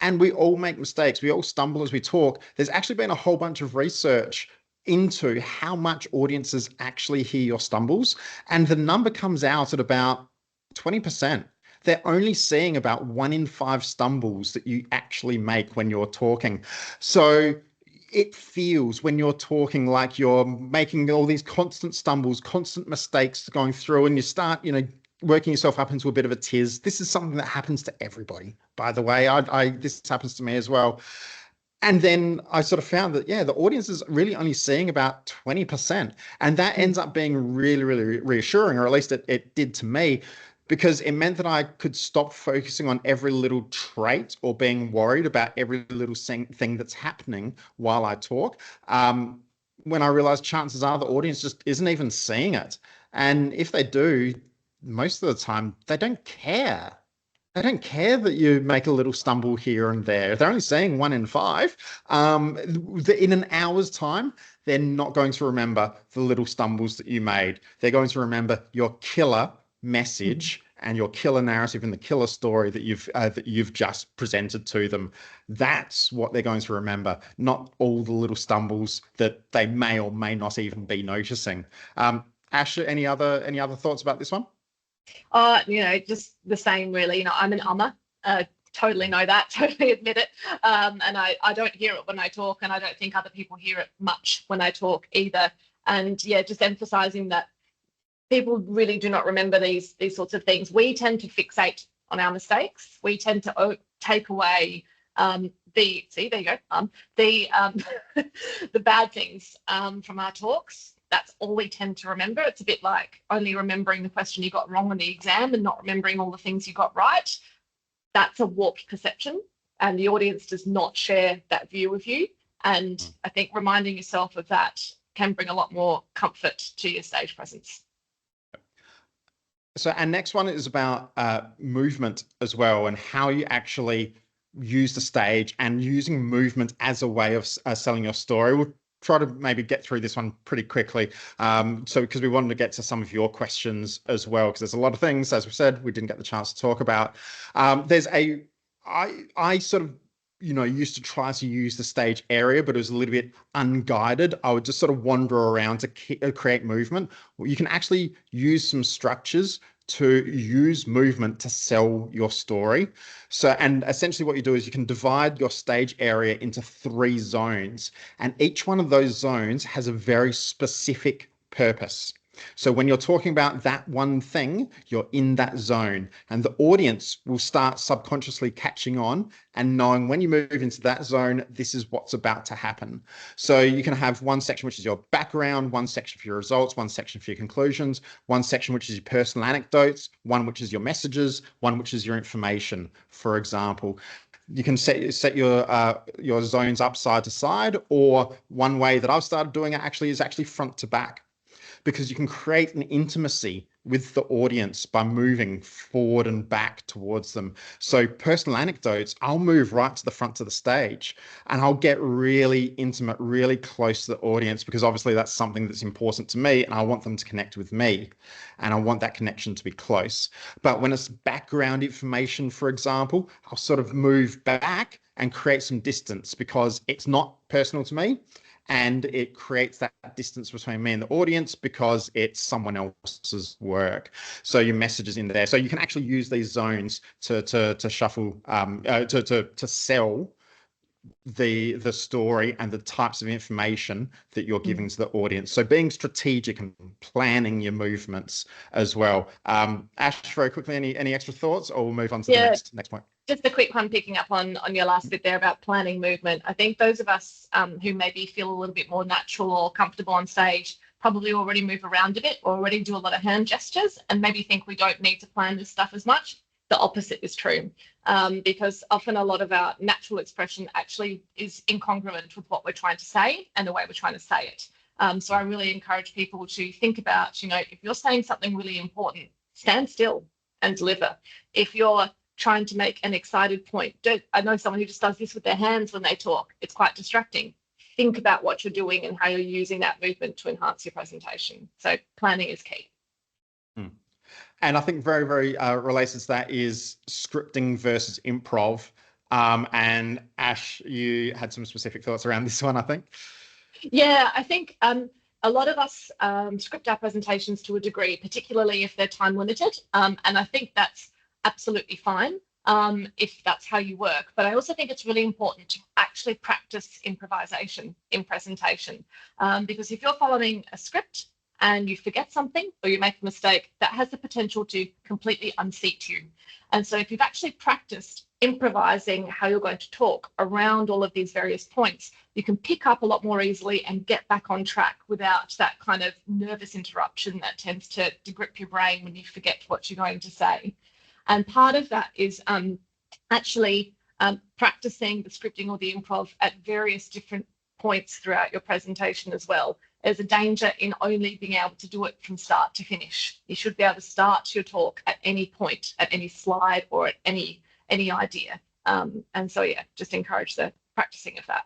and we all make mistakes. We all stumble as we talk. There's actually been a whole bunch of research into how much audiences actually hear your stumbles, and the number comes out at about 20%. They're only seeing about 1 in 5 stumbles that you actually make when you're talking. So it feels, when you're talking, like you're making all these constant stumbles, constant mistakes going through, and you start, working yourself up into a bit of a tiz. This is something that happens to everybody, by the way. This happens to me as well. And then I sort of found that, the audience is really only seeing about 20%. And that ends up being really, really reassuring, or at least it did to me, because it meant that I could stop focusing on every little trait or being worried about every little thing that's happening while I talk. When I realized chances are the audience just isn't even seeing it. And if they do, most of the time, they don't care. They don't care that you make a little stumble here and there. They're only saying 1 in 5. In an hour's time, they're not going to remember the little stumbles that you made. They're going to remember your killer message and your killer narrative and the killer story that you've just presented to them. That's what they're going to remember, not all the little stumbles that they may or may not even be noticing. Ash, any other thoughts about this one? Just the same, really. I'm an ummer. Totally know that, totally admit it. And I don't hear it when I talk, and I don't think other people hear it much when I talk either. And yeah, just emphasizing that people really do not remember these sorts of things. We tend to fixate on our mistakes. We tend to take away the bad things from our talks. That's all we tend to remember. It's a bit like only remembering the question you got wrong on the exam and not remembering all the things you got right. That's a warped perception, and the audience does not share that view of you. And I think reminding yourself of that can bring a lot more comfort to your stage presence. So our next one is about movement as well, and how you actually use the stage and using movement as a way of selling your story. We'll try to maybe get through this one pretty quickly. Because we wanted to get to some of your questions as well, because there's a lot of things, as we said, we didn't get the chance to talk about. I sort of, used to try to use the stage area, but it was a little bit unguided. I would just sort of wander around to create movement. You can actually use some structures to use movement to sell your story. And essentially what you do is you can divide your stage area into 3 zones, and each one of those zones has a very specific purpose. So when you're talking about that one thing, you're in that zone, and the audience will start subconsciously catching on and knowing when you move into that zone, this is what's about to happen. So you can have one section which is your background, one section for your results, one section for your conclusions, one section which is your personal anecdotes, one which is your messages, one which is your information, for example. You can set your zones up side to side, or one way that I've started doing it is actually front to back, because you can create an intimacy with the audience by moving forward and back towards them. So personal anecdotes, I'll move right to the front of the stage and I'll get really intimate, really close to the audience, because obviously that's something that's important to me and I want them to connect with me and I want that connection to be close. But when it's background information, for example, I'll sort of move back and create some distance because it's not personal to me. And it creates that distance between me and the audience because it's someone else's work. So your message is in there. So you can actually use these zones to shuffle, to sell the story and the types of information that you're giving to the audience. So being strategic and planning your movements as well. Ash, very quickly, any extra thoughts, or we'll move on to the next point? Just a quick one, picking up on your last bit there about planning movement. I think those of us who maybe feel a little bit more natural or comfortable on stage probably already move around a bit, or already do a lot of hand gestures, and maybe think we don't need to plan this stuff as much. The opposite is true, because often a lot of our natural expression actually is incongruent with what we're trying to say and the way we're trying to say it. So I really encourage people to think about, if you're saying something really important, stand still and deliver. If you're trying to make an excited point, I know someone who just does this with their hands when they talk. It's quite distracting. Think about what you're doing and how you're using that movement to enhance your presentation. So planning is key. And I think very, very related to that is scripting versus improv. And Ash, you had some specific thoughts around this one, I think. Yeah, I think a lot of us script our presentations to a degree, particularly if they're time limited. And I think that's absolutely fine if that's how you work. But I also think it's really important to actually practice improvisation in presentation, because if you're following a script and you forget something or you make a mistake, that has the potential to completely unseat you. And so if you've actually practiced improvising how you're going to talk around all of these various points, you can pick up a lot more easily and get back on track without that kind of nervous interruption that tends to grip your brain when you forget what you're going to say. And part of that is actually practicing the scripting or the improv at various different points throughout your presentation as well. there's a danger in only being able to do it from start to finish. You should be able to start your talk at any point, at any slide, or at any idea. And so, yeah, just encourage the practicing of that.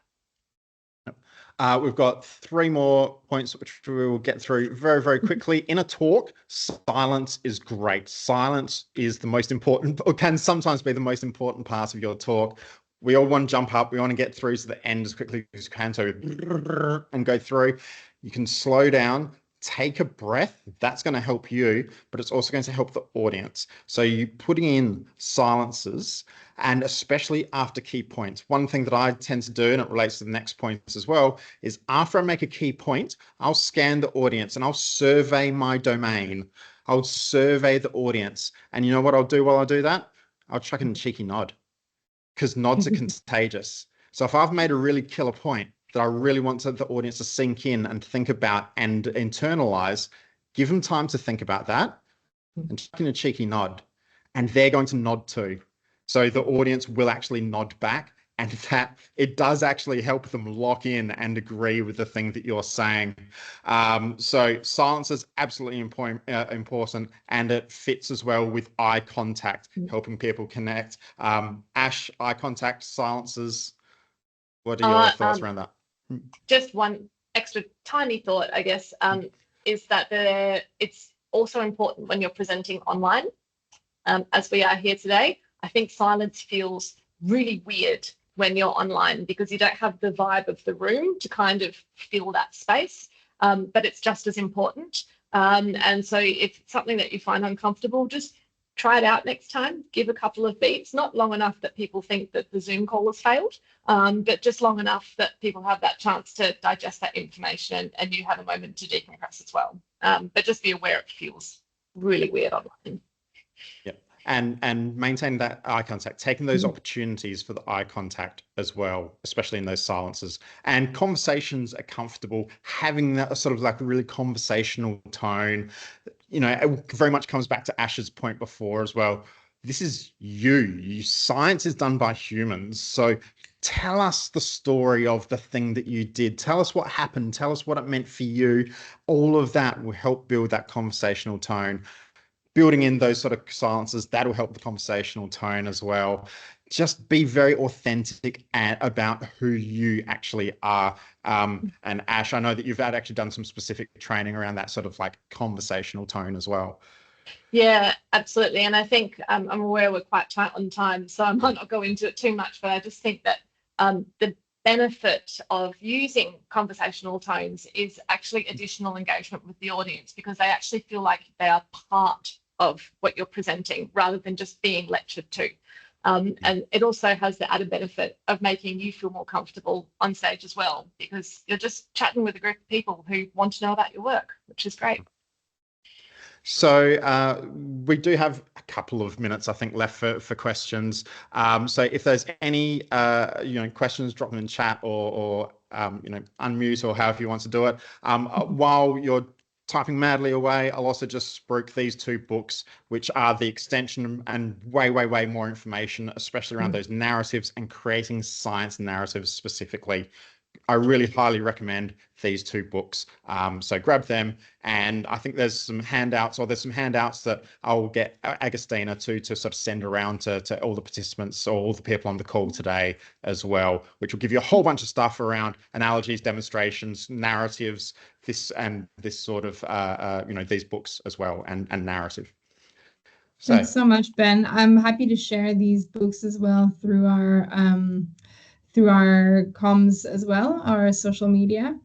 We've got 3 more points which we will get through very, very quickly. In a talk, silence is great. Silence is the most important, or can sometimes be the most important part of your talk. We all want to jump up. We want to get through to the end as quickly as you can, so and go through. You can slow down, take a breath. That's going to help you, but it's also going to help the audience. So you putting in silences, and especially after key points. One thing that I tend to do, and it relates to the next points as well, is after I make a key point, I'll scan the audience and I'll survey my domain. I'll survey the audience. And you know what I'll do while I do that? I'll chuck in a cheeky nod, because nods are contagious. So if I've made a really killer point that I really want the audience to sink in and think about and internalize, give them time to think about that and chuck in a cheeky nod. And they're going to nod too. So the audience will actually nod back, and that it does actually help them lock in and agree with the thing that you're saying. So silence is absolutely important, and it fits as well with eye contact, helping people connect. Ash, eye contact, silences. What are your thoughts around that? Just one extra tiny thought, I guess, is that it's also important when you're presenting online, as we are here today. I think silence feels really weird when you're online because you don't have the vibe of the room to kind of fill that space, but it's just as important. And so if it's something that you find uncomfortable, just try it out next time. Give a couple of beats, not long enough that people think that the Zoom call has failed, but just long enough that people have that chance to digest that information and you have a moment to decompress as well. But just be aware it feels really weird online. Yep. And maintain that eye contact, taking those opportunities for the eye contact as well, especially in those silences. And conversations are comfortable, having that sort of like a really conversational tone. You know, it very much comes back to Ash's point before as well. This is you. Science is done by humans. So tell us the story of the thing that you did. Tell us what happened. Tell us what it meant for you. All of that will help build that conversational tone. Building in those sort of silences, that'll help the conversational tone as well. Just be very authentic about who you actually are. And Ash, I know that you've actually done some specific training around that sort of like conversational tone as well. Yeah, absolutely. And I think I'm aware we're quite tight on time, so I might not go into it too much, but I just think that the benefit of using conversational tones is actually additional engagement with the audience, because they actually feel like they are part of what you're presenting rather than just being lectured to. And it also has the added benefit of making you feel more comfortable on stage as well, because you're just chatting with a group of people who want to know about your work, which is great. So we do have a couple of minutes, I think, left for questions. So if there's any questions, drop them in chat or unmute or however you want to do it. While you're typing madly away, I'll also just spruik these 2 books, which are the extension and way more information, especially around those narratives and creating science narratives specifically. I really highly recommend these 2 books. So grab them, and I think there's some handouts that I'll get Agostina to sort of send around to all the participants or all the people on the call today as well, which will give you a whole bunch of stuff around analogies, demonstrations, narratives, this sort of these books as well, and narrative. So, thanks so much, Ben. I'm happy to share these books as well through our comms as well, our social media.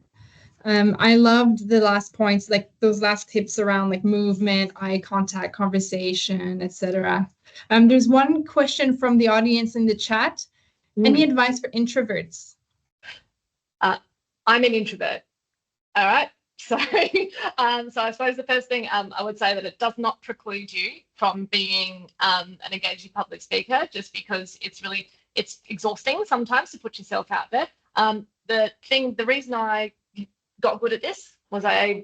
I loved the last points, like those last tips around like movement, eye contact, conversation, etc. There's one question from the audience in the chat. Any advice for introverts? I'm an introvert. All right. So, so I suppose the first thing I would say that it does not preclude you from being an engaging public speaker, just because it's exhausting sometimes to put yourself out there. The reason I got good at this was I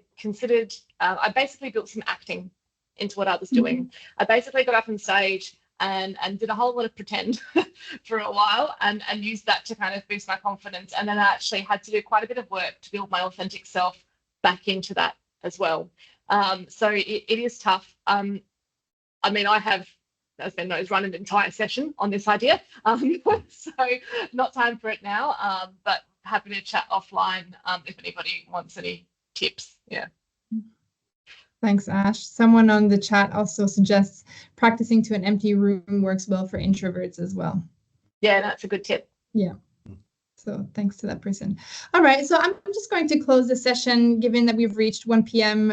basically built some acting into what I was doing. I basically got up on stage and did a whole lot of pretend for a while and used that to kind of boost my confidence. And then I actually had to do quite a bit of work to build my authentic self back into that as well. So it is tough. I mean, I have, as Ben knows, run an entire session on this idea. So not time for it now, but happy to chat offline if anybody wants any tips. Yeah. Thanks, Ash. Someone on the chat also suggests practicing to an empty room works well for introverts as well. Yeah, that's a good tip. Yeah. So thanks to that person. All right, so I'm just going to close the session, given that we've reached 1 p.m.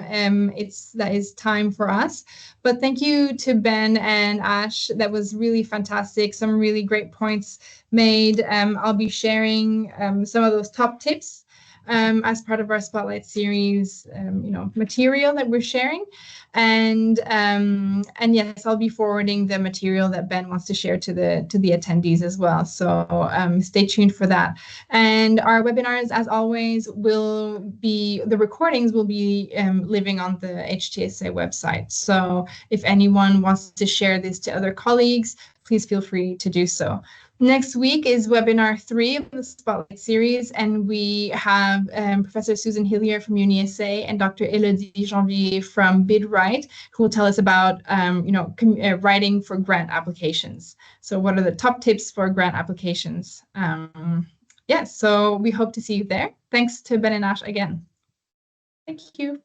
That is time for us. But thank you to Ben and Ash. That was really fantastic. Some really great points made. I'll be sharing some of those top tips as part of our Spotlight series, material that we're sharing. And yes, I'll be forwarding the material that Ben wants to share to the attendees as well. So stay tuned for that. And our webinars, as always, the recordings will be living on the HTSA website. So if anyone wants to share this to other colleagues, please feel free to do so. Next week is webinar 3 of the Spotlight series, and we have Professor Susan Hillier from UniSA and Dr. Elodie Janvier from BidWrite, who will tell us about writing for grant applications. So what are the top tips for grant applications? So we hope to see you there. Thanks to Ben and Ash again. Thank you.